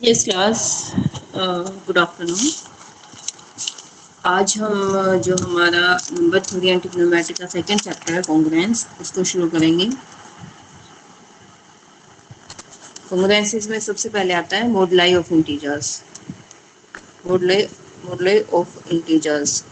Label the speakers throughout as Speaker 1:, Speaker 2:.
Speaker 1: Yes class, good afternoon. आज हम जो हमारा नंबर थ्योरी एंड ट्रिग्नोमेट्री का सेकंड चैप्टर है कॉन्ग्रुएंस, उसको शुरू करेंगे। कॉन्ग्रुएंस में सबसे पहले आता है मॉडुलाई ऑफ इंटीजर्स। मॉडुलाई मॉडुलाई ऑफ इंटीजर्स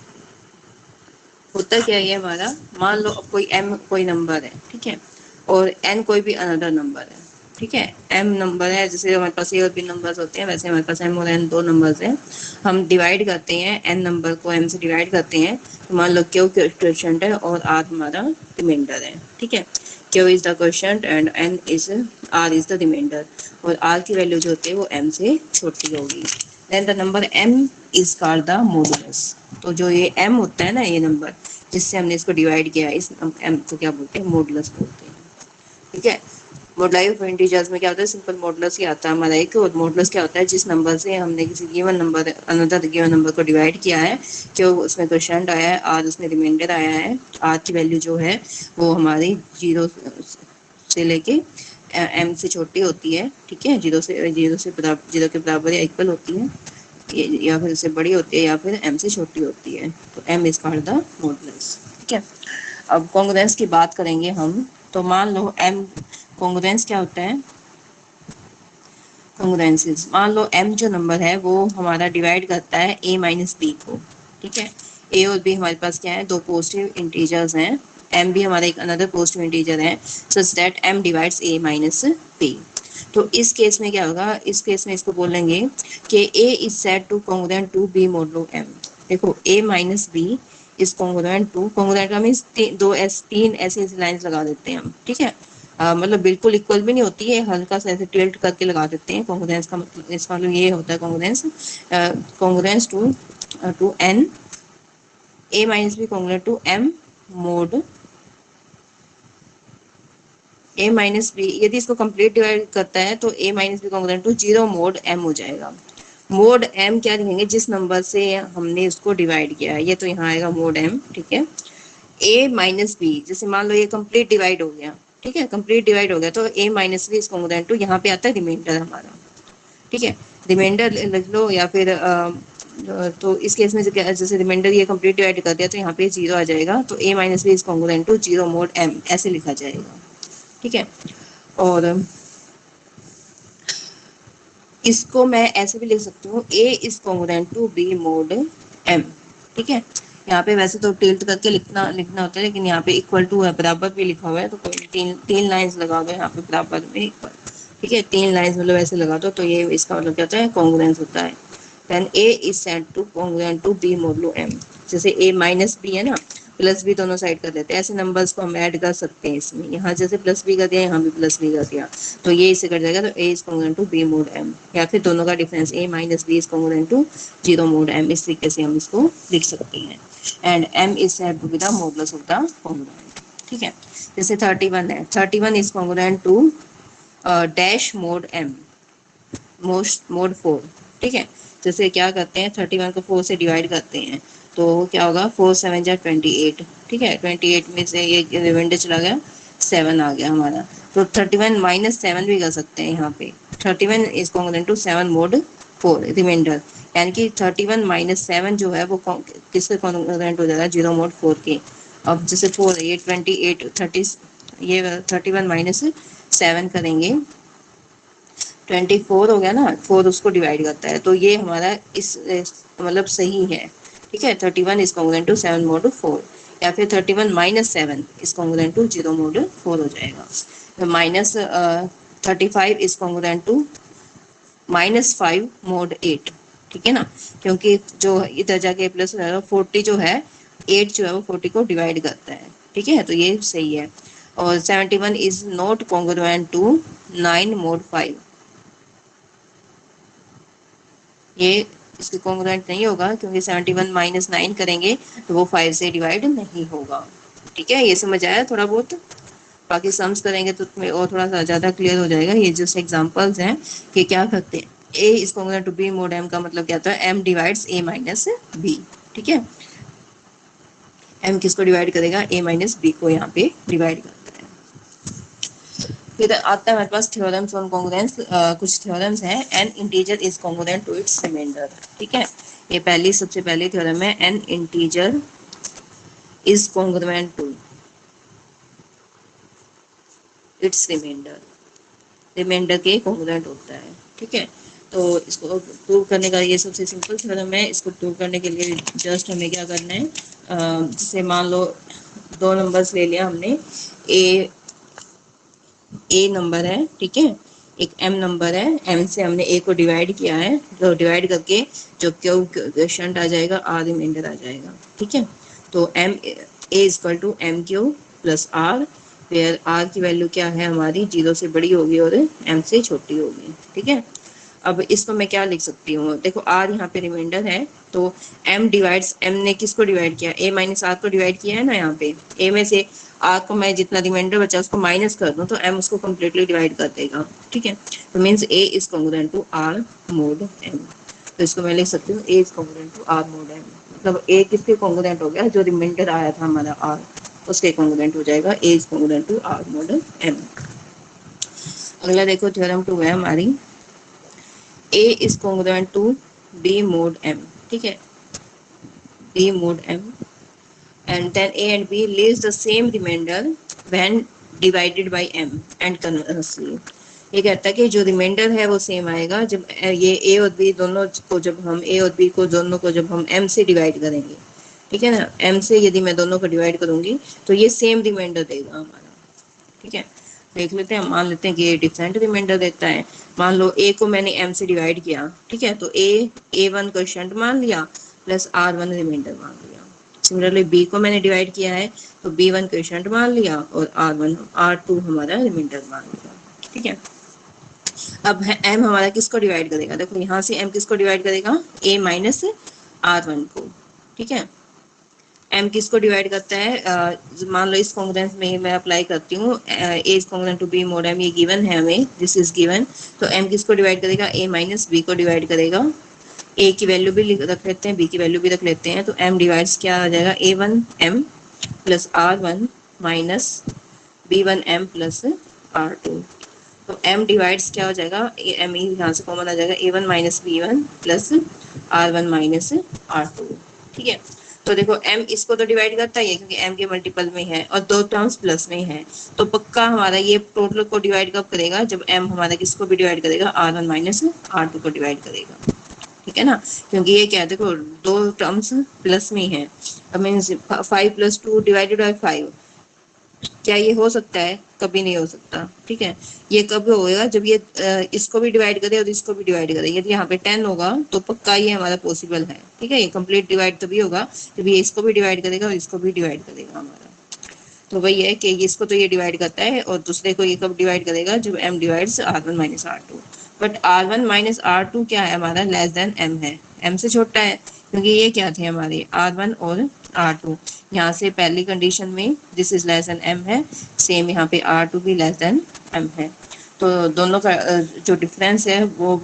Speaker 1: होता क्या है ये हमारा, मान लो कोई m कोई नंबर है, ठीक है, और n कोई भी अनदर नंबर है, ठीक है। m नंबर है, जैसे हमारे पास a और b नंबर्स होते हैं, वैसे हमारे पास m और n दो नंबर्स हैं। हम डिवाइड करते हैं n नंबर को m से डिवाइड करते हैं, तो मान लो q क्वोशंट है और r हमारा रिमाइंडर है, ठीक है। q is the quotient and r is the remainder, और r की वैल्यू जो होती है वो m से छोटी होगी। Then the number m is called the modulus. तो जो ये m होता है ना, ये नंबर जिससे हमने इसको डिवाइड किया है, इस m को क्या बोलते हैं, मॉडुलस बोलते हैं, ठीक है। मॉडुलाई ऑफ इंटीजर्स में क्या होता है, सिंपल मॉडुलस ही आता है हमारा एक। और मॉडुलस क्या होता है, जिस नंबर से हमने किसी given number another given number को डिवाइड किया है, जो उसमें क्वोशंट आया है r, उसमें रिमाइंडर आया है, r की वैल्यू जो है वो हमारी जीरो से लेके m से छोटी होती है, ठीक है। जीरो के बराबर या इक्वल होती है, या फिर इससे बड़ी होती है, या फिर m से छोटी होती है, तो m is called the modulus, ठीक है। अब कॉन्ग्रुएंस की बात करेंगे हम। तो मान लो m, कॉन्ग्रुएंस क्या होता है, कॉन्ग्रुएंसेस, मान लो m जो नंबर है वो हमारा डिवाइड करता है a माइनस बी को, ठीक है। a और b हमारे पास क्या है, दो पॉजिटिव इंटीजर्स हैं, m भी हमारा एक अनदर पॉजिटिव इंटीजर है, such that m divides a minus b। तो इस केस में क्या होगा, इस केस में इसको बोलेंगे कि a is said to congruent to b modulo m। देखो a minus b is congruent to, congruent का मीन्स तीन ऐसी ऐसी लाइंस लगा देते हैं हम, ठीक है। मतलब बिल्कुल इक्वल भी नहीं होती है, हल्का सा ऐसे टिल्ट करके लगा देते हैं। कॉन्ग्रुएंस का मतलब, इसका मतलब ये होता है congruence, congruence to n, a minus B congruent to m mod a minus B. यदि इसको कंप्लीट डिवाइड करता है तो a minus B congruent to zero mod m हो जाएगा। मोड m क्या लिखेंगे, जिस नंबर से हमने उसको डिवाइड किया है, ये तो यहाँ आएगा मोड m, ठीक है। a माइनस बी, जैसे मान लो ये कंप्लीट डिवाइड हो गया, ठीक है, कंप्लीट डिवाइड हो गया, तो a minus B is congruent to, यहाँ पे आता है रिमाइंडर हमारा, ठीक है। रिमाइंडर लिख लो, या फिर तो इस केस में जैसे रिमाइंडर ये कंप्लीट डिवाइड कर दिया तो यहाँ पे जीरो आ जाएगा, तो a minus B is congruent to zero mod m, ऐसे लिखा जाएगा, ठीक है। और इसको मैं ऐसे भी लिख सकती हूँ, a is congruent to b mod m, ठीक है। यहाँ पे वैसे तो टिल्ट करके लिखना लिखना होता है, लेकिन यहाँ पे इक्वल टू है, बराबर भी लिखा हुआ है, तो कोई तीन तीन लाइंस लगा दो यहाँ पे बराबर में इक्वल, ठीक है। तीन लाइंस मतलब ऐसे लगा दो, तो ये इसका मतलब क्या होता है, कॉन्ग्रुएंस होता है। Then a is said to congruent to b modulo m। जैसे a माइनस b है ना, प्लस b दोनों साइड कर देते हैं, ऐसे नंबर्स को हम ऐड कर सकते हैं इसमें, यहाँ जैसे प्लस b कर दिया, यहाँ भी प्लस b कर दिया, तो ये इससे कट जाएगा, तो a is congruent to b mod m, या फिर दोनों का difference a minus b is congruent to zero mod m, इस तरीके से हम इसको लिख सकते हैं। And m is said to be the modulus of the congruent, ठीक है। जैसे 31 है, 31 is congruent to dash mod m most mod 4, ठीक है। जैसे क्या करते हैं, 31 को 4 से डिवाइड करते हैं, तो क्या होगा, 4 7 जा 28, ठीक है। 28 में से ये रिमाइंडर चला गया, 7 आ गया हमारा, तो 31 माइनस 7 भी कर सकते हैं यहाँ पे। 31 is congruent to 7 mod 4 remainder, यानी कि 31 माइनस 7 जो है वो किसके कॉन्ग्रुएंट हो जाएगा, जीरो मोड 4 के। अब जैसे 4 है, ये 28 30, ये 31 माइनस 7 करेंगे, 24 हो गया ना, 4 उसको डिवाइड करता है, तो ये हमारा मतलब सही है, ठीक है। 31 इज कॉन्ग्रुएंट टू 7 मोड 4, या फिर 31 minus 7 is congruent to zero mod 4 हो जाएगा। तो minus 35 is congruent to minus 5 mod 8, ठीक है ना, क्योंकि जो इधर जाके प्लस 40 जो है, 8 जो है वो 40 को डिवाइड करता है, ठीक है, तो ये सही है। और 71 is not congruent to 9 mod 5, ये इसके कॉन्ग्रुएंट नहीं होगा, क्योंकि 71 माइनस 9 करेंगे तो वो 5 से डिवाइड नहीं होगा, ठीक है। ये समझ आया थोड़ा बहुत, बाकी सम्स करेंगे तो तुम्हें और थोड़ा सा ज्यादा क्लियर हो जाएगा। ये जस्ट एग्जांपल्स हैं कि क्या करते हैं, a is congruent to b mod m का मतलब क्या होता है, m divides a minus b, ठीक है। m किसको डिवाइड करेगा, a माइनस b को यहाँ पे डिवाइड करता है। फिर आता है हमारे पास थ्योरम्स ऑन कॉन्ग्रुएंस। कुछ थ्योरम्स हैं। An integer is congruent to its remainder. ठीक है, ये पहली सबसे पहली थ्योरम है, an integer is congruent to its remainder, remainder के कॉन्ग्रुएंट होता है। ठीक है, तो इसको प्रूव करने का ये सबसे सिंपल थ्योरम है। इसको प्रूव करने के लिए जस्ट हमें क्या करना है, जैसे मान लो दो नंबर्स ले लिया हमने, ए ए नंबर है, ठीक है, एक एम नंबर है, एम से हमने ए को डिवाइड किया है, तो डिवाइड करके जो क्यू क्वेश्चन आ जाएगा, आर रिमाइंडर आ जाएगा। ठीक है, तो M A is equal to M Q plus R, where R की वैल्यू क्या है हमारी, 0 से बड़ी होगी और एम से छोटी होगी। ठीक है, अब इसको मैं क्या लिख सकती हूँ, देखो आर यहाँ पे रिमाइंडर है, तो एम डिवाइड्स, एम ने किसको डिवाइड किया, ए माइनस आर को डिवाइड किया है ना, यहाँ पे ए में से आर को मैं जितना रिमाइंडर बचा उसको माइनस कर दूँ तो एम उसको कम्प्लीटली डिवाइड कर देगा। ठीक है, तो means a is congruent to r mod m, तो इसको मैं लिख सकती हूँ a is congruent to r mod m, मतलब ए किसके कॉन्ग्रुएंट हो गया, जो रिमाइंडर आया था हमारा आर, उसके कॉन्ग्रुएंट हो जाएगा, a is congruent to r mod m. अगला देखो थ्योरम 2 है हमारी, A is congruent to B mod M, ठीक है, B mod M, and then A and B leaves the same remainder when divided by M and conversely। ये कहता है कि जो रिमाइंडर है वो सेम आएगा जब ये ए और बी दोनों को, जब हम ए और बी को दोनों को जब हम एम से डिवाइड करेंगे, ठीक है ना, एम से यदि मैं दोनों को डिवाइड करूंगी तो ये सेम रिमाइंडर देगा हमारा। ठीक है, देख लेते हैं, मान लेते हैं कि ये डिफरेंट रिमाइंडर देता है। मान लो ए को मैंने एम से डिवाइड किया, ठीक है, तो ए वन क्वोशिएंट मान लिया प्लस आर वन रिमाइंडर मान लिया। सिमिलरली बी को मैंने डिवाइड किया है तो बी वन क्वोशिएंट मान लिया और आर वन आर टू हमारा रिमाइंडर मान लिया। ठीक है, अब एम हमारा किसको डिवाइड करेगा, देखो यहाँ से एम किसको डिवाइड करेगा, ए माइनस आर वन को। ठीक है, एम किसको डिवाइड करता है, मान लो इस कॉन्ग्रुएंस में ही मैं अप्लाई करती हूँ, a is congruent to B mod m, ये गिवन है हमें, दिस इज गिवन, तो एम किसको डिवाइड करेगा, ए माइनस बी को डिवाइड करेगा। ए की वैल्यू भी रख लेते हैं, बी की वैल्यू भी रख लेते हैं, तो एम डिवाइड्स क्या आ जाएगा, a one m plus r one minus b one m plus r two. तो एम डिवाइड्स क्या हो जाएगा, एम यहाँ से कॉमन आ जाएगा, a one minus b one plus r one minus are two. ठीक है, तो देखो एम इसको तो डिवाइड करता ही है क्योंकि एम के मल्टीपल में है और दो टर्म्स प्लस में है, तो पक्का हमारा ये टोटल को डिवाइड कब करेगा, जब एम हमारा किसको भी डिवाइड करेगा, R one minus are two को डिवाइड करेगा। ठीक है ना, क्योंकि ये क्या है, देखो दो टर्म्स प्लस में है, मीन्स 5 प्लस 2 डिवाइडेड बाई 5, क्या ये हो सकता है, कभी नहीं हो सकता। ठीक है, ये कब होएगा, जब ये इसको भी डिवाइड करे और इसको भी डिवाइड करे, यदि यहाँ पे 10 होगा तो पक्का ये हमारा पॉसिबल है। ठीक है, ये कंप्लीट डिवाइड तभी होगा जब ये इसको भी डिवाइड करेगा और इसको भी डिवाइड करेगा हमारा। तो वही है कि इसको तो ये डिवाइड करता है और दूसरे को ये कब डिवाइड करेगा, जब M divides R one minus are two. But R one minus are two क्या है हमारा, लेस देन एम है, एम से छोटा है, क्योंकि ये क्या थे हमारे आर वन और आर टू। यहाँ से पहली कंडीशन में this is less than M है, सेम यहाँ पे आर टू भी लेस देन एम है, तो दोनों का जो डिफरेंस है वो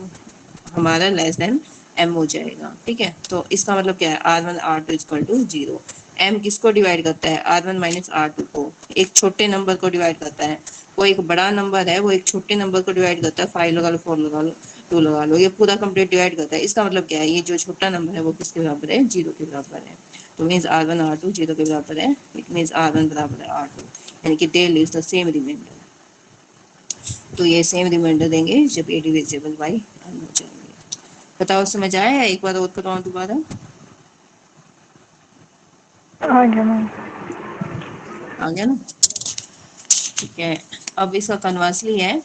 Speaker 1: हमारा लेस देन एम हो जाएगा। ठीक है, तो इसका मतलब क्या है, R one R two equal to zero. M किसको डिवाइड करता है, R one minus are two को, एक छोटे नंबर को डिवाइड करता है, वो एक बड़ा नंबर है वो एक छोटे नंबर को डिवाइड करता है, 5 लगा लो 4 लगा लो 2 लगा लो, ये पूरा कंप्लीट डिवाइड करता है। इसका मतलब क्या है, ये जो छोटा नंबर है वो किसके बराबर है, जीरो के बराबर है। तो means R one R two zero के बराबर है, इट मीन्स आर वन बराबर है आर टू, यानी कि दे लीव्स द सेम रिमाइंडर। तो ये सेम रिमाइंडर देंगे जब ए डिविजिबल बाई एन हो जाएंगे। बताओ समझ आया, एक बार और करवाऊं दोबारा,
Speaker 2: आ गया मैम।
Speaker 1: आ गया ना। ठीक है, अब इसका कन्वर्सली है,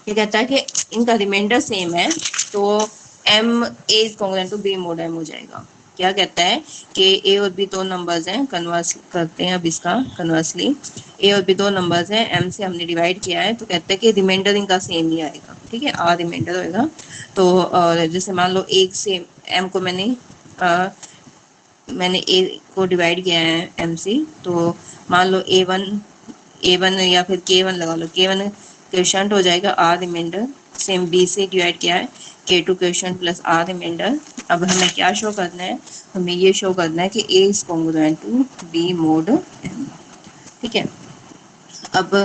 Speaker 1: ये कहता है कि इनका रिमाइंडर सेम है तो M A is congruent to B mod M हो जाएगा। क्या कहता है कि ए और बी दो नंबर्स हैं, कन्वर्स करते हैं अब इसका कन्वर्सली, ए और बी दो नंबर्स हैं, एम से हमने डिवाइड किया है, तो कहता है कि रिमाइंडर इनका सेम ही आएगा। ठीक है, आर रिमाइंडर होएगा, तो और जैसे मान लो एक से एम को मैंने ए को डिवाइड किया है एम से, तो मान लो ए वन या फिर के वन लगा लो, के वन क्वेश्चन हो जाएगा, आर रिमाइंडर, सेम बी से डिवाइड किया है, के two question plus R remainder. अब हमें क्या शो करना है, हमें ये शो करना है कि a is congruent to B mod m. ठीक है, अब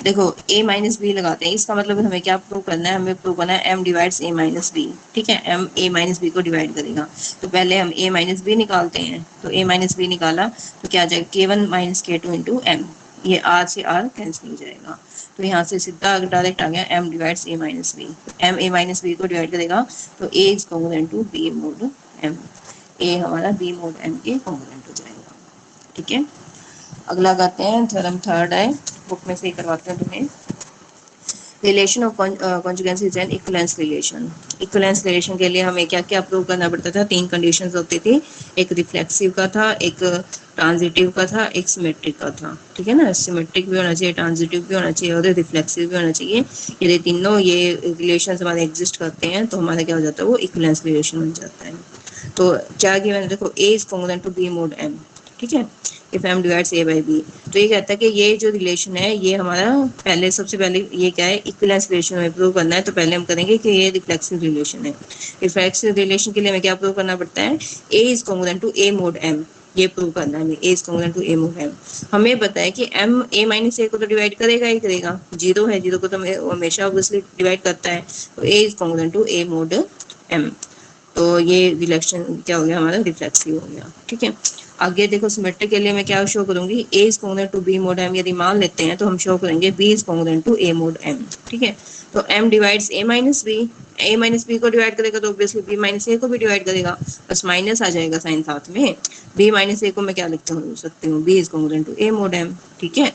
Speaker 1: देखो a माइनस बी लगाते हैं, इसका मतलब हमें क्या प्रूव करना है, हमें प्रूव करना है m divides a minus B. ठीक है, m a माइनस बी को डिवाइड करेगा, तो पहले हम a माइनस बी निकालते हैं। तो a माइनस बी निकाला तो क्या आ जाएगा, k1 minus k2 into m, ये r से r कैंसिल हो जाएगा। तो यहाँ से सीधा डायरेक्ट आ गया m divides a minus B. m a minus B को डिवाइड करेगा तो a is congruent to b mod m, a हमारा b मोड m के कॉन्ग्रुएंट हो जाएगा। ठीक है, अगला करते हैं थ्योरम थर्ड है, बुक में से ही करवाते हैं तुम्हें। Relation of congruency is an equivalence relation. Equivalence relation के लिए हमें क्या क्या प्रूव करना पड़ता था, तीन कंडीशंस होती थी, एक रिफ्लेक्सिव का था, एक ट्रांजिटिव का था, एक सिमेट्रिक का था। ठीक है ना, सिमेट्रिक भी होना चाहिए, ट्रांजिटिव भी होना चाहिए और रिफ्लेक्सिव भी होना चाहिए। यदि तीनों ये रिलेशन हमारे एग्जिस्ट करते हैं तो हमारा क्या हो जाता है, वो इक्विवेलेंस रिलेशन बन जाता है। तो क्या किया मैंने, देखो a is congruent to b mod m। ठीक है, if m divides a by b, तो ये कहता है कि ये जो रिलेशन है ये हमारा पहले, सबसे पहले ये क्या है, इक्विवेलेंस रिलेशन हमें प्रूव करना है। तो पहले हम करेंगे कि ये रिफ्लेक्सिव रिलेशन है। रिफ्लेक्सिव रिलेशन के लिए हमें क्या प्रूव करना पड़ता है, a is congruent to a mod m, ये प्रूव करना है हमें, a is congruent to a mod m। हमें पता है कि m a माइनस a को तो डिवाइड करेगा ही करेगा, जीरो है, जीरो को तो हमेशा ऑब्वियसली डिवाइड करता है। तो a is congruent to a mod m, तो ये रिलेशन क्या हो गया हमारा, रिफ्लेक्सिव हो गया। ठीक है, आगे देखो सिमेट्रिक के लिए मैं क्या शो करूंगी, a is congruent to b mod m, यदि मान लेते हैं तो हम शो करेंगे b is congruent to a mod m। ठीक है, तो m divides a minus b, a minus b को डिवाइड करेगा तो ऑब्वियसली b माइनस a को भी डिवाइड करेगा, बस माइनस आ जाएगा साइन साथ में। b माइनस a को मैं क्या लिखता हूँ सकती हूँ, b is congruent to a mod m। ठीक है,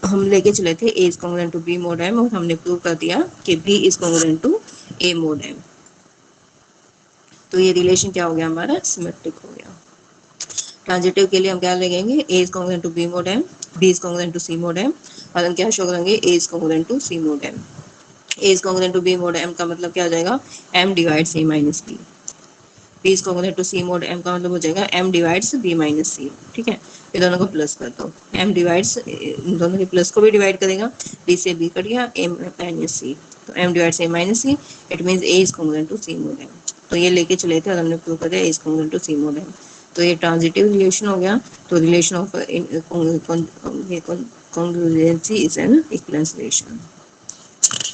Speaker 1: हम लेके चले थे a is congruent to b mod m और हमने प्रूव कर दिया कि b is congruent to a mod m। तो ये रिलेशन क्या हो गया हमारा, सिमेट्रिक हो गया। ट्रांजिटिव के लिए हम क्या लगेंगे, a is congruent to b mod m, b is congruent to c mod m, और हम क्या शो करेंगे, a is congruent to c mod m। a is congruent to b mod m का मतलब क्या हो जाएगा, m divides a minus b। b is congruent to c mod m का मतलब हो जाएगा m divides b minus c। ठीक है, ये दोनों को प्लस कर दो, m डिवाइड्स, इन दोनों के प्लस को भी डिवाइड करेगा, b से b कट गया, a माइनस c, तो m divides a minus c, it means a is congruent to c mod m। तो ये लेके चले थे और हमने प्रूव कर दिया a is congruent to c mod m। तो ये ट्रांजिटिव रिलेशन हो गया। तो relation of congruency is an equivalence relation.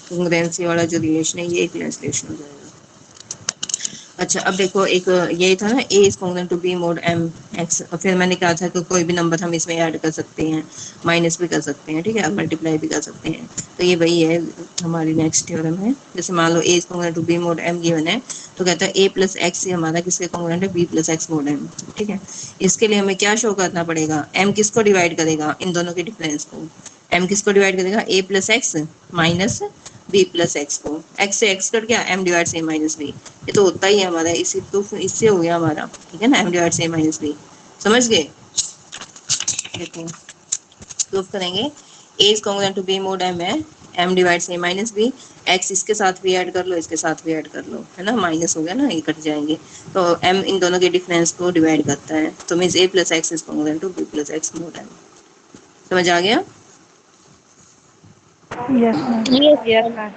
Speaker 1: Congruency वाला जो रिलेशन है ये इक्विवेलेंस रिलेशन हो जाएगा। अच्छा, अब देखो एक ये था ना, a is congruent to b mod m x, और फिर मैंने कहा था कि कोई भी नंबर हम इसमें ऐड कर सकते हैं, माइनस भी कर सकते हैं, ठीक है, मल्टीप्लाई भी कर सकते हैं। तो ये वही है हमारी नेक्स्ट थ्योरम है। जैसे मान लो a is congruent to b mod m given है, तो कहता है a प्लस एक्स हमारा किसके कॉन्ग्रुएंट है, b plus x mod m। ठीक है, इसके लिए हमें क्या शो करना पड़ेगा, m किसको डिवाइड करेगा, इन दोनों के डिफरेंस को। m किसको डिवाइड करेगा, a plus x minus b plus x को, x से x कट गया, m डिवाइड से माइनस b। ये तो होता ही है हमारा, इसी प्रूफ इससे हो गया हमारा। ठीक है ना, m डिवाइड से माइनस b, समझ गए। देखो प्रूफ करेंगे, a is congruent to b mod m है, m डिवाइड से माइनस b, x इसके साथ भी ऐड कर लो, इसके साथ भी ऐड कर लो, है ना, माइनस हो गया ना, ये कट जाएंगे। तो m इन दोनों के डिफरेंस को डिवाइड करता है, तो means a plus x is congruent to b plus x mod m। समझ आ गया।
Speaker 2: Yes ma'am.
Speaker 3: Yes ma'am.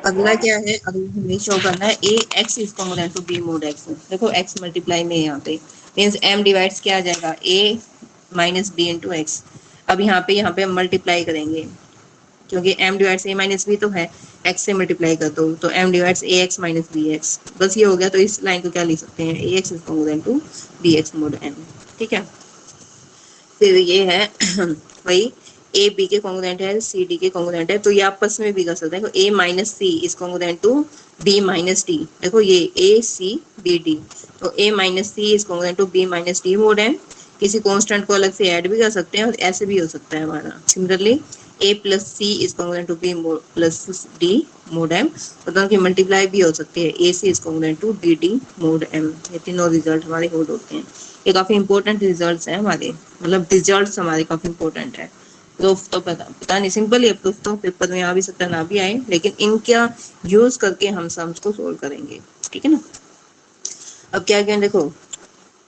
Speaker 1: अगला क्या है, अगला हमें शो करना है a x is congruent to B mod x. देखो एक्स मल्टीप्लाई में यहाँ पे मीन्स एम डिवाइड्स क्या आ जाएगा, a minus b into x. अब यहाँ पे हम मल्टीप्लाई करेंगे, क्योंकि m divides a minus b तो है, x से मल्टीप्लाई कर दो तो m डिवाइड्स ए एक्स माइनस बी एक्स, बस ये हो गया। तो इस लाइन को क्या लिख सकते हैं, a x is congruent to b x mod m। ठीक है, फिर ये है वही ए बी के कॉन्ग्रुएंट है, सी डी के कॉन्ग्रुएंट है, तो ये आपस में भी कर सकते हैं। A minus c is congruent to b minus d. देखो ये ए सी बी डी, तो a minus c is congruent to b minus d mod है। किसी कांस्टेंट को अलग से ऐड भी कर सकते हैं और ऐसे भी हो सकता है हमारा। Similarly a plus c is congruent to b plus d mod m, और दोनों की मल्टीप्लाई भी हो सकती है, a c is congruent to b d mod m. ये तीनों रिजल्ट हमारे होल्ड होते हैं। ये काफी इंपॉर्टेंट रिजल्ट्स हैं हमारे, मतलब रिजल्ट्स हमारे काफी इंपॉर्टेंट है। प्रूफ तो पता नहीं, सिंपल ही है प्रूफ, तो पेपर में आ भी सकता ना भी आए, लेकिन इनका यूज करके हम सम्स को सोल्व करेंगे। ठीक है ना, अब क्या करें, देखो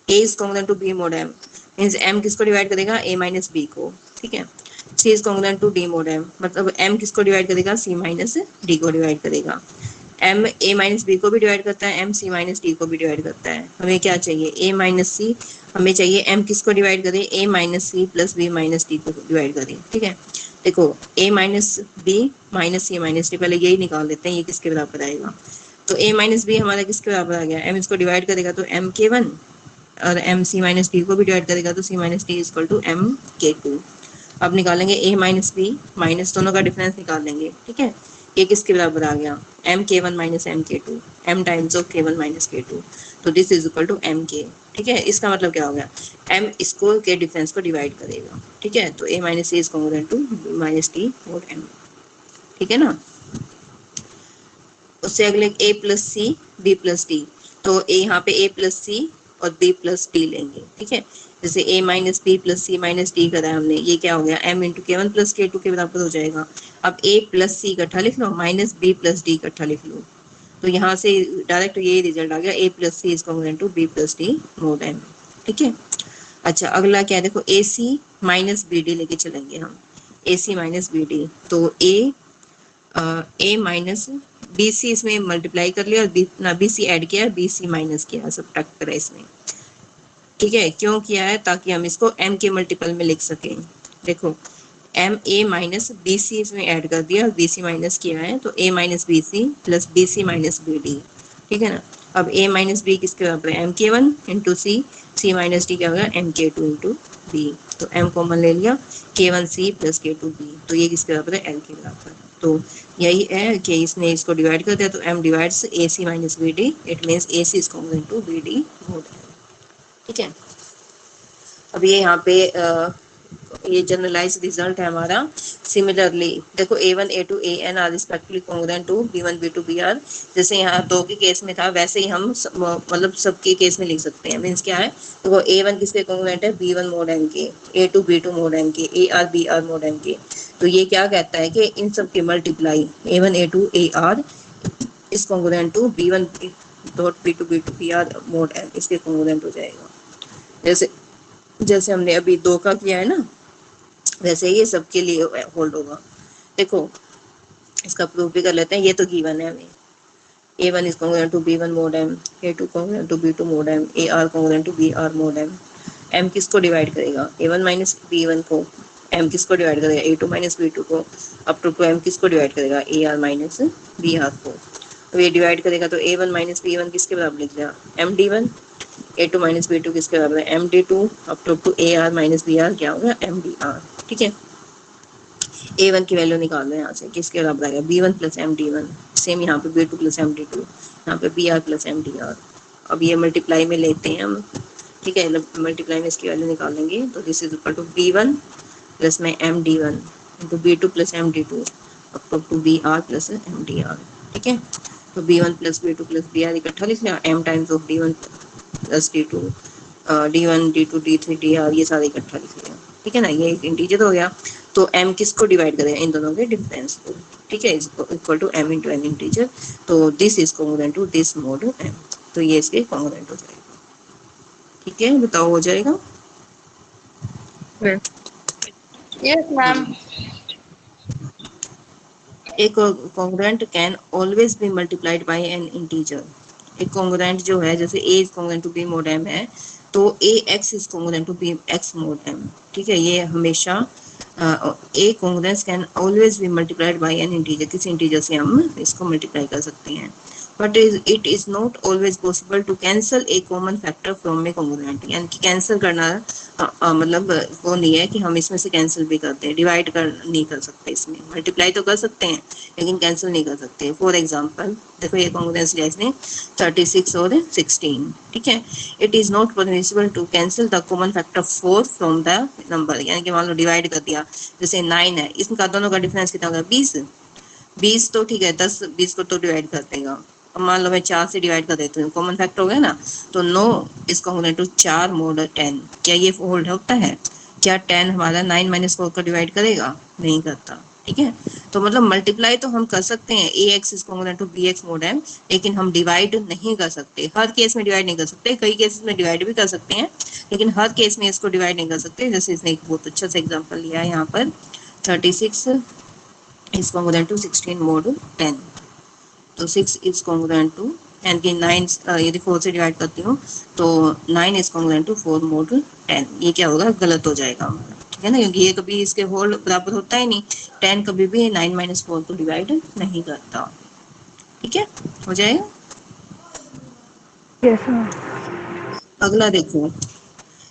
Speaker 1: a is congruent to b mod m, means m किसको डिवाइड करेगा, a माइनस b को। ठीक है, c is congruent to d mod m, मतलब m किसको डिवाइड करेगा, c माइनस d को डिवाइड करेगा। एम ए माइनस बी को भी डिवाइड करता है, एम सी माइनस डी को भी डिवाइड करता है। हमें क्या चाहिए, ए माइनस सी, हमें चाहिए एम किसको डिवाइड करे, a minus c plus b minus d को डिवाइड करें। ठीक है, देखो a minus b minus c minus d, पहले यही निकाल लेते हैं, ये किसके बराबर आएगा। तो ए माइनस बी हमारा किसके बराबर आ गया, एम इसको डिवाइड करेगा तो एम के वन, और एम सी माइनस डी को भी डिवाइड करेगा तो c minus d equal to m के टू। अब निकालेंगे ए माइनस बी, माइनस दोनों का डिफरेंस निकाल लेंगे। ठीक है, ये किसके बराबर आ गया, m k one minus m के two, m times of k one minus k two, तो this is equal to m k. ठीक है, इसका मतलब क्या हो गया, एम इसको के डिफरेंस को डिवाइड करेगा। ठीक है, तो a minus c is congruent to minus t और एम। ठीक है ना, उससे अगले a plus c b plus d, तो ए यहाँ पे ए प्लस सी और बी प्लस डी लेंगे। ठीक है, जैसे ए माइनस बी प्लस सी माइनस डी करा है हमने, ये क्या हो गया, एम इंटू के वन प्लस के टू के बराबर हो जाएगा। अब ए प्लस सी इकट्ठा लिख लो, माइनस बी प्लस डी इकट्ठा लिख लो, तो यहाँ से डायरेक्ट ये रिजल्ट आ गया, a plus c is congruent to b plus d mod m. ठीक है, अच्छा अगला क्या है, देखो a c minus b d लेके चलेंगे हम, a c minus b d, तो ए माइनस बी सी इसमें मल्टीप्लाई कर लिया और बी सी ऐड किया, बी सी माइनस किया, सब्ट्रैक्ट करा इसमें। ठीक है, क्यों किया है, ताकि हम इसको एम के मल्टीपल में लिख सकें। देखो m a minus b c इसमें ऐड कर दिया और बी सी माइनस किया है, तो a minus b c plus b c minus b d. ठीक है ना, अब ए माइनस बी किसके बराबर है, एम के वन इंटू सी, सी माइनस डी क्या होगा, एम के टू इंटू बी, तो एम कॉमन ले लिया, के वन सी प्लस के टू बी, तो ये किसके बराबर है, एल के बराबर। तो यही है कि इसने इसको डिवाइड कर दिया, तो m divides a c minus b d, it means a c is common to b d mod m. ठीक है, अब ये यहाँ पे ये जनरलाइज रिजल्ट है हमारा। सिमिलरली देखो A1 A2 AN are respectively congruent to B1 B2 BR, जैसे यहाँ दो के केस में था वैसे ही हम मतलब सबके केस में लिख सकते हैं। मीन्स क्या है, देखो A1 किसके कॉन्ग्रुएंट है, B1 मोड M के, A2 B2 मोड M के, AR BR मोड M के। तो ये क्या कहता है कि इन सब के multiply A1 A2 AR is congruent to B1 dot B2 B2 BR mod M, इसके कॉन्ग्रुएंट हो जाएगा। जैसे जैसे हमने अभी दो का किया है ना, वैसे ये सबके लिए होल्ड होगा। देखो इसका प्रूफ भी कर लेते हैं, ये तो गिवन है हमें, A1 is congruent to B1 mod M, A2 congruent to B2 mod M, AR congruent to BR mod M। M किसको डिवाइड करेगा, A1 माइनस B1 को, M किसको डिवाइड करेगा, A2 माइनस B2 को, अप टू M किसको divide करेगा, AR minus BR को। तो ये डिवाइड करेगा तो A1 माइनस B1 किसके बराबर लिख दिया, MD1, A2 माइनस B2 किसके बराबर है, MD2, up to AR minus BR क्या होगा, MDR। ठीक है, A1 की वैल्यू निकाल लो यहाँ से, किसके बराबर आएगा, B1 प्लस MD1, सेम यहाँ पे B2 प्लस MD2, यहाँ पे BR प्लस MDR। अब ये मल्टीप्लाई में लेते हैं हम। ठीक है, मल्टीप्लाई में इसकी वैल्यू निकालेंगे तो this is equal to B1 plus में MD1 into B2 plus MD2 up to BR plus MDR। ठीक है, तो B1 plus B2 plus BR इकट्ठा लिख लिया, M times of D1 plus D2, D1 D2 D3 DR ये सारे इकट्ठा लिख लिया। ठीक है ना, ये एक इंटीजर हो गया, तो m किसको डिवाइड करेगा, इन दोनों के डिफरेंस को। ठीक है, equal to m into an integer, तो this is congruent to this mod m, तो ये इसके कॉन्ग्रुएंट हो जाएगा। ठीक है, बताओ हो जाएगा।
Speaker 2: Yes ma'am.
Speaker 1: एक congruent can always be multiplied by an integer. एक कॉन्ग्रुएंट जो है, जैसे a is congruent to b mod m है, तो ax is congruent to bx mod m। ठीक है, ये हमेशा a congruence can always be multiplied by an integer, किसी इंटीजर से हम इसको मल्टीप्लाई कर सकते हैं, but it is not always possible to cancel a common factor from A congruent. यानी कि कैंसिल करना मतलब वो नहीं है कि हम इसमें से कैंसिल भी करते हैं, डिवाइड कर नहीं कर सकते, इसमें मल्टीप्लाई तो कर सकते हैं लेकिन कैंसिल नहीं कर सकते। फॉर एग्जांपल देखो ये कॉन्ग्रुएंस लिया इसने 36 और 16। ठीक है, it is not possible to cancel the common factor 4 from the number. यानी कि मान लो डिवाइड कर दिया, जैसे 9 है, इनका दोनों का डिफरेंस कितना होगा, 20। 20 तो ठीक है, 10 20 को तो डिवाइड कर देगा। अब मान लो मैं 4 से डिवाइड कर देती हूँ, कॉमन फैक्टर हो गया ना, तो 9 इसका होना टू 4 मोड 10, क्या ये होल्ड होता है, क्या 10 हमारा 9 माइनस 4 को डिवाइड करेगा, नहीं करता। ठीक है, तो मतलब मल्टीप्लाई तो हम कर सकते हैं, a x is congruent to b x mod m, लेकिन हम डिवाइड नहीं कर सकते, हर केस में डिवाइड नहीं कर सकते, कई केसेस में डिवाइड भी कर सकते हैं लेकिन हर केस में इसको डिवाइड नहीं कर सकते। जैसे इसने एक बहुत अच्छा सा एग्जाम्पल लिया है यहाँ पर, 36 is congruent to 16 mod 10। तो 6 इज कॉन्ग्रुएंट टू, यानी कि 9 यदि 4 से डिवाइड करती हूँ तो 9 इज कॉन्ग्रुएंट टू 4 mod 10। ये क्या होगा, गलत हो जाएगा हमारा, ठीक है ना, क्योंकि ये कभी इसके होल बराबर होता ही नहीं। 10 कभी भी 9 माइनस 4 को डिवाइड नहीं करता, ठीक है, हो जाएगा।
Speaker 2: Yes ma'am.
Speaker 1: अगला देखो,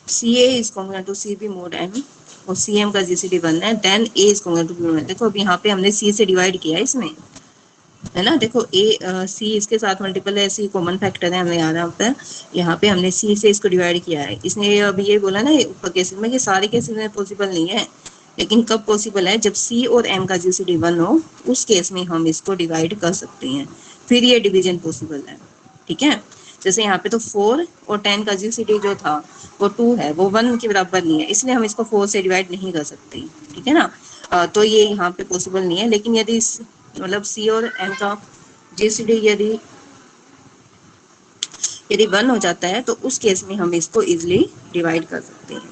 Speaker 1: c a is congruent to c b mod m, और सी एम का जीसीडी बनना है, then a is congruent to B mod. देखो अब यहाँ पे हमने सी से डिवाइड किया है इसमें, है ना, देखो सी इसके साथ मल्टीपल है, सी कॉमन फैक्टर है, हमें याद आता है। यहाँ पे हमने सी से इसको डिवाइड किया है, इसने अभी ये बोला ना ऊपर केसेस में कि सारे केसेस में पॉसिबल नहीं है, लेकिन कब पॉसिबल है, जब सी और एम का जीसीडी 1 हो, उस केस में हम इसको डिवाइड कर सकते हैं, फिर ये डिवीजन पॉसिबल है, ठीक है। जैसे यहाँ पे तो 4 और 10 का जीसीडी जो था वो 2 है, वो 1 के बराबर नहीं है, इसलिए हम इसको 4 से डिवाइड नहीं कर सकते, ठीक है ना। तो ये यहाँ पे पॉसिबल नहीं है, लेकिन यदि मतलब सी और एम का जीसीडी यदि यदि 1 हो जाता है तो उस केस में हम इसको इजिली डिवाइड कर सकते हैं,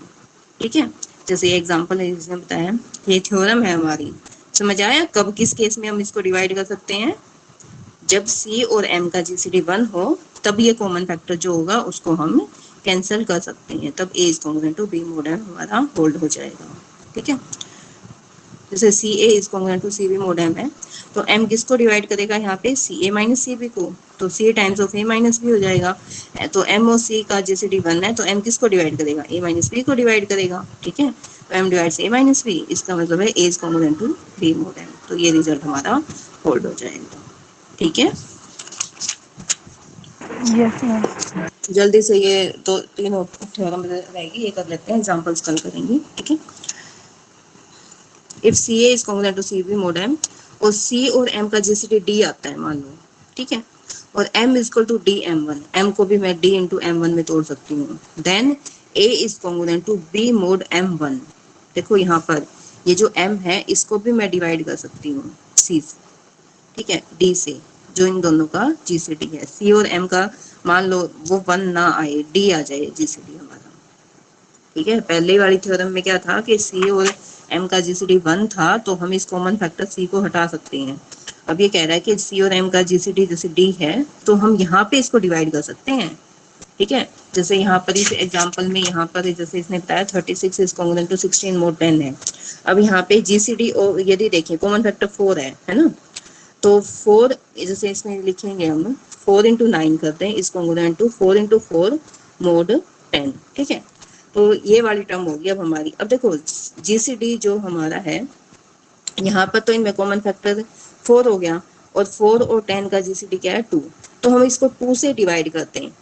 Speaker 1: ठीक है। जैसे ये एग्जांपल है जिसने बताया, ये थ्योरम है हमारी, समझ आया कब किस केस में हम इसको डिवाइड कर सकते हैं, जब सी और एम का जीसीडी 1 हो, तब ये कॉमन फैक्टर जो होगा उसको हम कैंसिल कर सकते हैं, तब a is congruent to B mod m हमारा होल्ड हो जाएगा, ठीक है। जैसे c a is congruent to c b mod m है, तो एम किसको डिवाइड करेगा यहाँ पे, सी ए माइनस सी बी को, तो c times of a minus b हो जाएगा। तो एम और सी का जीसीडी 1 है, तो एम किसको डिवाइड करेगा, ए माइनस बी को डिवाइड करेगा, ठीक है। तो m divides a minus b, इसका मतलब है a is congruent to B mod m, तो ये रिजल्ट हमारा होल्ड हो जाएगा, ठीक है।
Speaker 2: Yes ma'am.
Speaker 1: जल्दी से ये दो तीनों थ्योरम रहेगी, ये कर लेते हैं, एग्जांपल्स कल करेंगे, ठीक है। If c a is congruent to c b mod m, और सी और एम का जीसीडी डी आता है मान लो, ठीक है, और m is equal to d m one, m को भी मैं d इंटू एम वन में तोड़ सकती हूँ, then a is congruent to b mod m one. देखो यहाँ पर ये जो m है इसको भी मैं डिवाइड कर सकती हूँ c से, ठीक है, d से, जो इन दोनों का जीसीडी है, c और m का मान लो वो 1 ना आए, d आ जाए जीसीडी हमारा, ठीक है। पहले वाली थ्योरम में क्या था कि सी और एम का जीसीडी 1 था, तो हम इस कॉमन फैक्टर सी को हटा सकते हैं। अब ये कह रहा है कि सी और एम का जीसीडी जैसे डी है, तो हम यहाँ पे इसको डिवाइड कर सकते हैं, ठीक है। जैसे यहाँ पर इस एग्जांपल में यहाँ पर जैसे इसने बताया 36 इज कॉन्ग्रुएंट टू 16 मोड 10 है। अब यहाँ पे जीसीडी और यदि देखें कॉमन फैक्टर 4 है ना, तो 4 जैसे इसमें लिखेंगे हम 4 इंटू 9 करते हैं is congruent to 4 into 4 mod 10, ठीक है। तो ये वाली टर्म होगी अब हमारी। अब देखो जीसीडी जो हमारा है यहाँ पर, तो इनमें कॉमन फैक्टर 4 हो गया, और 4 और 10 का जीसीडी क्या है 2, तो हम इसको 2 से डिवाइड करते हैं,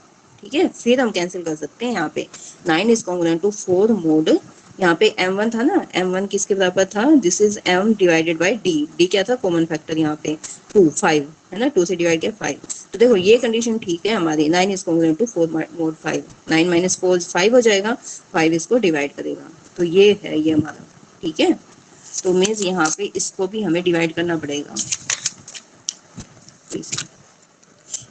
Speaker 1: ठीक है, फिर हम कैंसिल कर सकते हैं। यहाँ पे 9 इज कॉन्ग्रुएंट टू 4 मोड, यहाँ पे m1 था ना, m1 किसके बराबर था, this is m divided by d, d क्या था कॉमन फैक्टर यहाँ पे 2 5 है ना, 2 से डिवाइड किया 5, तो देखो ये कंडीशन ठीक है हमारी, 9 is congruent to 4 mod 5, 9 minus 4 5 हो जाएगा, 5 इसको डिवाइड करेगा, तो ये है ये हमारा, ठीक है। तो मीन्स यहाँ पे इसको भी हमें डिवाइड करना पड़ेगा,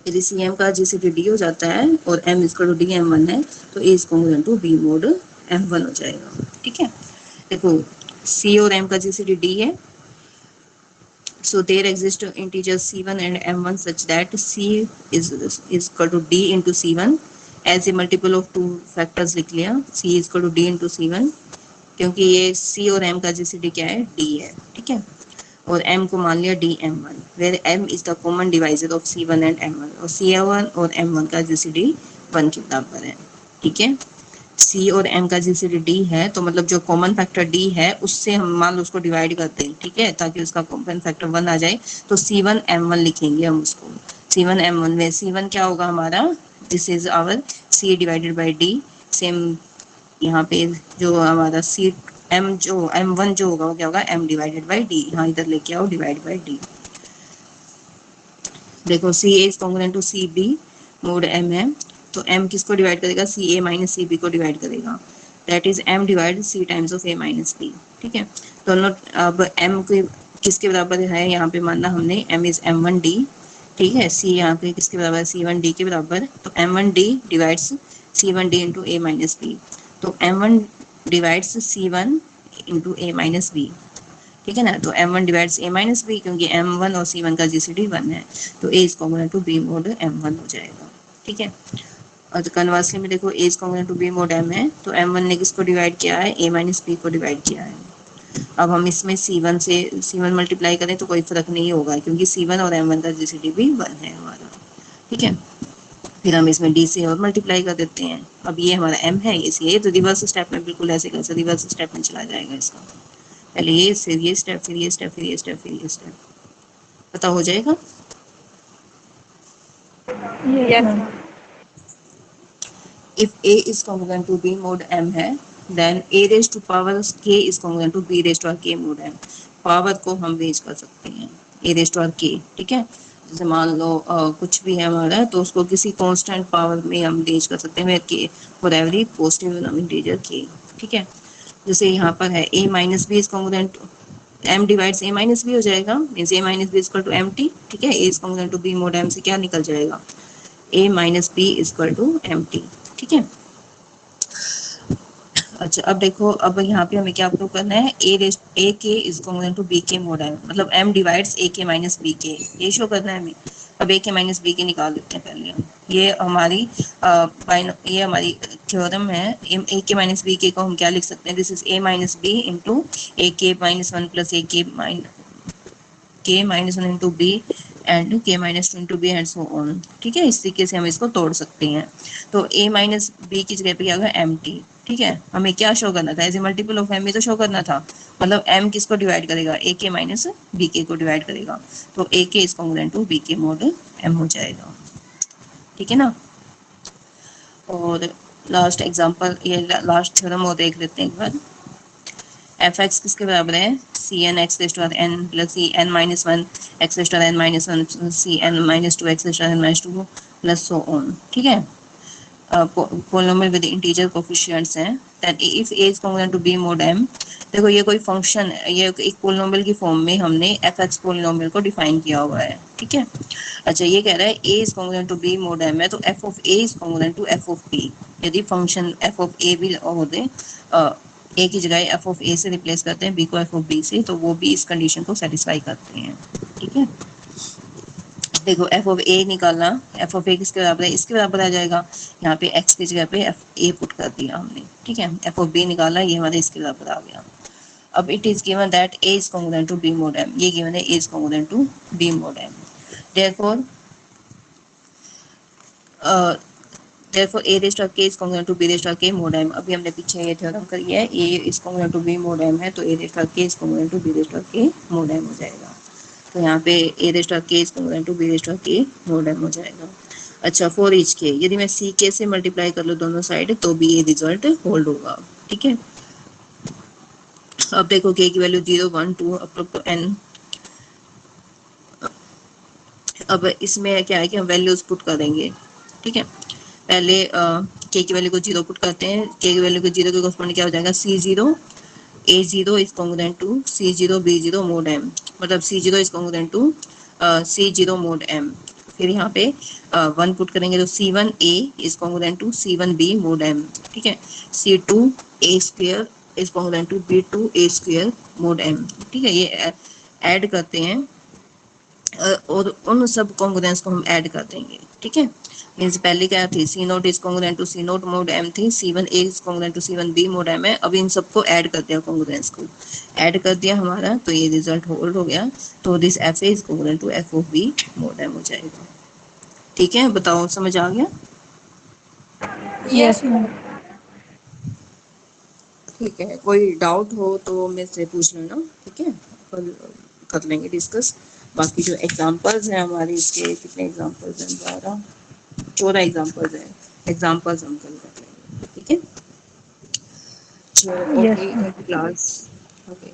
Speaker 1: यदि सी एम का जीसीडी डी हो जाता है और m is to d m one है, तो a is congruent to B mod m one हो जाएगा, ठीक है। देखो c और m का जीसीडी d है, so there exist integers c1 and m1 such that c is equal to d into c1, as a multiple of two factors लिख लिया, c is equal to d into c1, क्योंकि ये c और m का GCD क्या है d है, ठीक है, और m को मान लिया d m one, where m is the common divisor of c1 and m1, और c1 और m1 का जीसीडी 1 के बराबर है, ठीक है। c और m का जीसीडी d है, तो मतलब जो कॉमन फैक्टर d है उससे हम मान लो उसको डिवाइड करते हैं, ठीक है, ताकि उसका कॉमन फैक्टर 1 आ जाए, तो c1 m1 लिखेंगे हम उसको, c1 m1 में c1 क्या होगा हमारा, this is our c divided by d, same यहाँ पे जो हमारा सी एम जो m1 जो होगा वो क्या होगा m डिवाइडेड बाई डी, यहाँ इधर लेके आओ डिवाइड बाई डी। देखो c a is congruent to c b mod m है, तो m किसको डिवाइड करेगा, c a minus c b को डिवाइड करेगा, that is m divide c times of a minus b, ठीक है। दोनों अब m के किसके बराबर है यहाँ पे मानना हमने, m इज m1 d, ठीक है, c यहाँ पे किसके बराबर है, c1 d के बराबर, तो m1 d divides c1 d into a minus b, तो m1 divides c1 into a minus b, ठीक है ना। तो m1 divides a minus B, क्योंकि m1 और c1 का जीसीडी 1 है, तो a is congruent to b mod m1 हो जाएगा। ठीक है। और कन्वर्सली में देखो a is congruent to b mod m है, तो m1 ने किसको डिवाइड किया है, a माइनस b को डिवाइड किया है। अब हम इसमें c1 से c1 मल्टीप्लाई करें तो कोई फर्क नहीं होगा, क्योंकि c1 और m1 का जीसीडी भी 1 है हमारा। ठीक है। फिर हम इसमें d से और मल्टीप्लाई कर देते हैं। अब ये हमारा m है, ये तो रिवर्स स्टेप में बिल्कुल ऐसे कैसे रिवर्स स्टेप में चला जाएगा इसका। पहले ये, फिर ये स्टेप, फिर ये स्टेप, फिर ये स्टेप, फिर ये स्टेप, पता हो जाएगा।
Speaker 2: Yes, ma'am.
Speaker 1: If a is congruent to b mod m है, then a raised to power k is congruent to b raised to k mod m। Power को हम रेज कर सकते हैं a raised to k। ठीक है। जैसे मान लो कुछ भी है हमारा, तो उसको किसी कांस्टेंट पावर में हम रेज कर सकते हैं k for every positive integer k। ठीक है। जैसे यहाँ पर है a minus B is congruent, m divides a minus b हो जाएगा, means a minus B is equal to m t. ठीक है। a is congruent to b mod m से क्या निकल जाएगा, a minus B is equal to m t. ठीक है। अच्छा, अब देखो, अब यहाँ पे हमें क्या प्रूव करना है, ए के इज इक्वल टू बी के मोड है, मतलब m डिवाइड्स ए के माइनस बी के, ये शो करना है हमें। अब ए के माइनस बी के निकाल लेते हैं पहले हम। ये हमारी थ्योरम है। ए के माइनस बी के को हम क्या लिख सकते हैं, this is a minus b into a k minus one plus a k minus one into b and k minus two into b and so on. ठीक है। इस तरीके से हम इसको तोड़ सकते हैं। तो a माइनस बी की जगह पे क्या होगा, एम टी। ठीक है। हमें क्या शो करना था, as a multiple of m ही तो शो करना था, मतलब m किसको डिवाइड करेगा, a के माइनस बी के को डिवाइड करेगा, तो a के इज कॉन्ग्रुएंट टू बी के मोड m हो जाएगा। ठीक है ना। और लास्ट एग्जांपल, ये लास्ट थ्योरम और देख लेते हैं एक बार। एफ एक्स किसके बराबर है, c n x raised to n plus c n minus one x raised to n minus one c n minus two x raised to n minus two plus so on. ठीक है। polynomial with integer coefficients हैं, then if a is congruent to b mod m। देखो ये कोई function है, ये एक polynomial की फॉर्म में हमने एफ एक्स पोलिनोमियल को डिफाइन किया हुआ है। ठीक है। अच्छा, ये कह रहा है a is congruent to b mod m है, तो f of a is congruent to f of b। यदि फंक्शन f of a भी होते, a की जगह f of a से रिप्लेस करते हैं b को f of b से, तो वो भी इस कंडीशन को सेटिस्फाई करते हैं। ठीक है। देखो एफ ऑफ ए निकालना, एफ ऑफ ए किसके बराबर है, इसके बराबर आ जाएगा। यहाँ पे एक्स की जगह पे एफ ए पुट कर दिया हमने। ठीक है। एफ ऑफ बी निकाला, ये हमारे इसके बराबर आ गया। अब it is given that a is congruent to B mod m, ये गिवन है a is congruent to B mod m. Therefore therefore a raised to k is congruent to b raised to k mod m। अभी हमने पीछे ये theorem करी है, a is congruent to b mod m है, तो a raised to k is congruent to b raised to k mod m हो जाएगा। तो यहाँ पे a raised to k is congruent to b raised to k mod m हो जाएगा। अच्छा, फॉर ईच के, यदि मैं सी के से मल्टीप्लाई कर लूँ दोनों साइड, तो भी ये रिजल्ट होल्ड होगा। ठीक है। अब देखो के की वैल्यू 0 1 2 अप टू n। अब इसमें क्या है कि हम वैल्यूज पुट करेंगे। ठीक है। पहले के की वैल्यू को 0 पुट करते हैं, के की वैल्यू को 0 के कॉरस्पॉन्डिंग क्या हो जाएगा, C0 A0 is congruent to C0 B0 mod m, मतलब C0 is congruent to C0 mod m। फिर यहाँ पे 1 पुट करेंगे तो C1 A is congruent to C1 B mod m। ठीक है। C2 A square is congruent to B2 A square mod m। ठीक है। ये ऐड करते हैं और उन सब कॉन्ग्रुएंस को हम ऐड कर देंगे। ठीक है। मीन्स पहले क्या थी, c naught is congruent to c naught mod m थी, C1 A is congruent to C1 B mod m है। अब इन सबको ऐड कर दिया, कॉन्ग्रुएंस को ऐड कर दिया हमारा, तो ये रिजल्ट होल्ड हो गया। तो this f a is congruent to f of b mod M हो जाएगा। ठीक है। बताओ, समझ आ गया।
Speaker 2: Yes, ma'am.
Speaker 1: ठीक है। कोई डाउट हो तो मेरे से पूछ लेना। ठीक है। कल कर लेंगे डिस्कस। बाकी जो एग्जांपल्स हैं हमारे, इसके कितने एग्जांपल्स हैं, 12 14 एग्जांपल्स हैं, एग्जांपल्स हम कल कर लेंगे। ठीक है। So,
Speaker 2: Yes,
Speaker 1: okay,
Speaker 2: ma'am.
Speaker 1: class. Okay.